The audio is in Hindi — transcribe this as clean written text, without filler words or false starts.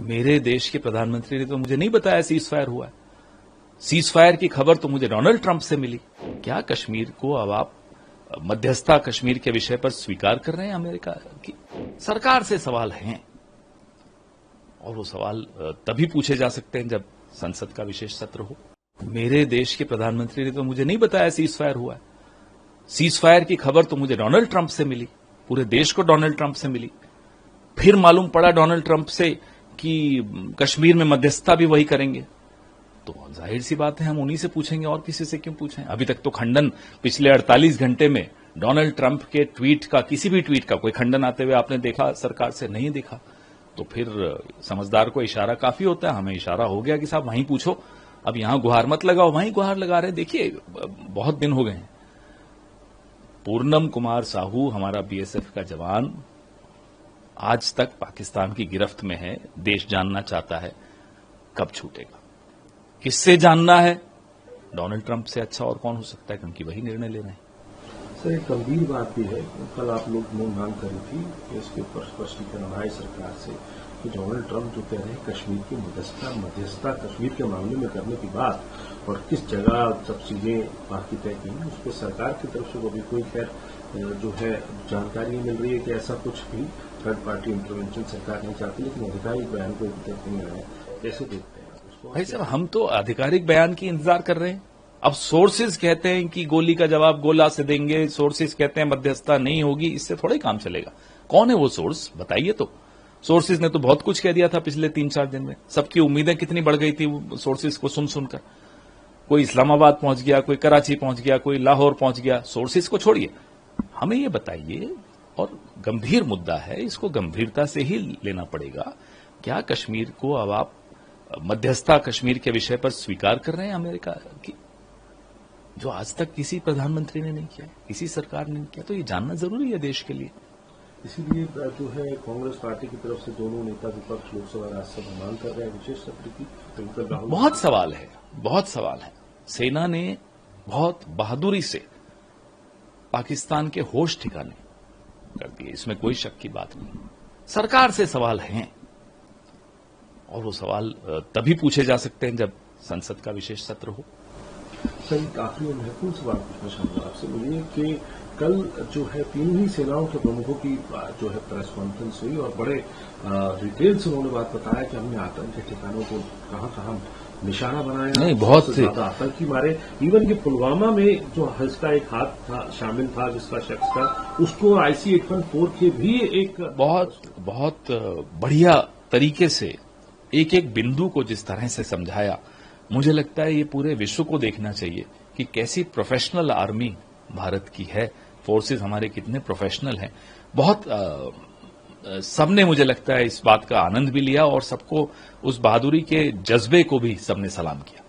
मेरे देश के प्रधानमंत्री ने तो मुझे नहीं बताया सीज फायर हुआ है। सीज फायर की खबर तो मुझे डोनाल्ड ट्रंप से मिली। क्या कश्मीर को अब आप मध्यस्थता कश्मीर के विषय पर स्वीकार कर रहे हैं अमेरिका की? सरकार से सवाल हैं और वो सवाल तभी पूछे जा सकते हैं जब संसद का विशेष सत्र हो। मेरे देश के प्रधानमंत्री ने तो मुझे नहीं बताया सीज फायर हुआ है। सीज फायर की खबर तो मुझे डोनाल्ड ट्रंप से मिली, पूरे देश को डोनाल्ड ट्रंप से मिली। फिर मालूम पड़ा डोनाल्ड ट्रंप से कि कश्मीर में मध्यस्थता भी वही करेंगे, तो जाहिर सी बात है हम उन्हीं से पूछेंगे और किसी से क्यों पूछें। अभी तक तो खंडन पिछले 48 घंटे में डोनाल्ड ट्रंप के ट्वीट का, किसी भी ट्वीट का कोई खंडन आते हुए आपने देखा? सरकार से नहीं देखा। तो फिर समझदार को इशारा काफी होता है। हमें इशारा हो गया कि साहब वहीं पूछो, अब यहां गुहार मत लगाओ। वहीं गुहार लगा रहे। देखिए बहुत दिन हो गए हैं। पूर्णम कुमार साहू हमारा बीएसएफ का जवान आज तक पाकिस्तान की गिरफ्त में है। देश जानना चाहता है कब छूटेगा। किससे जानना है? डोनाल्ड ट्रंप से अच्छा और कौन हो सकता है, क्योंकि वही निर्णय ले रहे हैं। सर एक गंभीर बात भी है, कल आप लोग मांग करी थी कि इसके ऊपर स्पष्टीकरण आए सरकार से कि डोनाल्ड ट्रंप जो कह रहे हैं कश्मीर की मध्यस्थता कश्मीर के मामले में करने की बात और किस जगह सब चीजें बाकी तय की, उस पर सरकार की तरफ से अभी कोई खैर जो है जानकारी मिल रही है कि ऐसा कुछ भी थर्ड पार्टी इंटरवेंशन सरकार नहीं चाहती, लेकिन आधिकारिक बयान को अभी तक नहीं आया। कैसे देखते हैं उसको? भाई साहब हम तो आधिकारिक बयान की इंतजार कर रहे हैं। अब सोर्सेज कहते हैं कि गोली का जवाब गोला से देंगे, सोर्सेज कहते हैं मध्यस्थता नहीं होगी, इससे थोड़ा ही काम चलेगा। कौन है वो सोर्स बताइए तो। सोर्सेज ने तो बहुत कुछ कह दिया था पिछले 3-4 दिन में। सबकी उम्मीदें कितनी बढ़ गई थी सोर्सेज को सुन सुनकर। कोई इस्लामाबाद पहुंच गया, कोई कराची पहुंच गया, कोई लाहौर पहुंच गया। सोर्सेज को छोड़िए, हमें ये बताइए, और गंभीर मुद्दा है, इसको गंभीरता से ही लेना पड़ेगा। क्या कश्मीर को अब आप मध्यस्थता कश्मीर के विषय पर स्वीकार कर रहे हैं अमेरिका की, जो आज तक किसी प्रधानमंत्री ने नहीं किया, किसी सरकार ने नहीं किया? तो ये जानना जरूरी है देश के लिए। इसीलिए जो है कांग्रेस पार्टी की तरफ से दोनों नेता विपक्ष लोकसभा राज्यसभा मांग कर रहे हैं विशेष सत्र की। बहुत सवाल है, बहुत सवाल है। सेना ने बहुत बहादुरी से पाकिस्तान के होश ठिकाने कर दिए, इसमें कोई शक की बात नहीं। सरकार से सवाल हैं और वो सवाल तभी पूछे जा सकते हैं जब संसद का विशेष सत्र हो। सर एक आखिरी महत्वपूर्ण सवाल पूछना चाहूंगा आपसे, मुझे कि कल जो है तीनों ही सेनाओं के प्रमुखों की जो है प्रेस कॉन्फ्रेंस हुई और बड़े डिटेल से उन्होंने बात बताया कि हमने आतंक के ठिकानों को कहां निशाना बनाया। नहीं, बहुत ज्यादा आतंकी मारे। इवन कि पुलवामा में जो जिसका एक हाथ था शामिल था, जिसका शख्स था, उसको IC 814 के भी एक बहुत बढ़िया तरीके से एक एक बिंदु को जिस तरह से समझाया, मुझे लगता है ये पूरे विश्व को देखना चाहिए कि कैसी प्रोफेशनल आर्मी भारत की है। फोर्सेस हमारे कितने प्रोफेशनल हैं। बहुत सबने मुझे लगता है इस बात का आनंद भी लिया और सबको उस बहादुरी के जज्बे को भी सबने सलाम किया।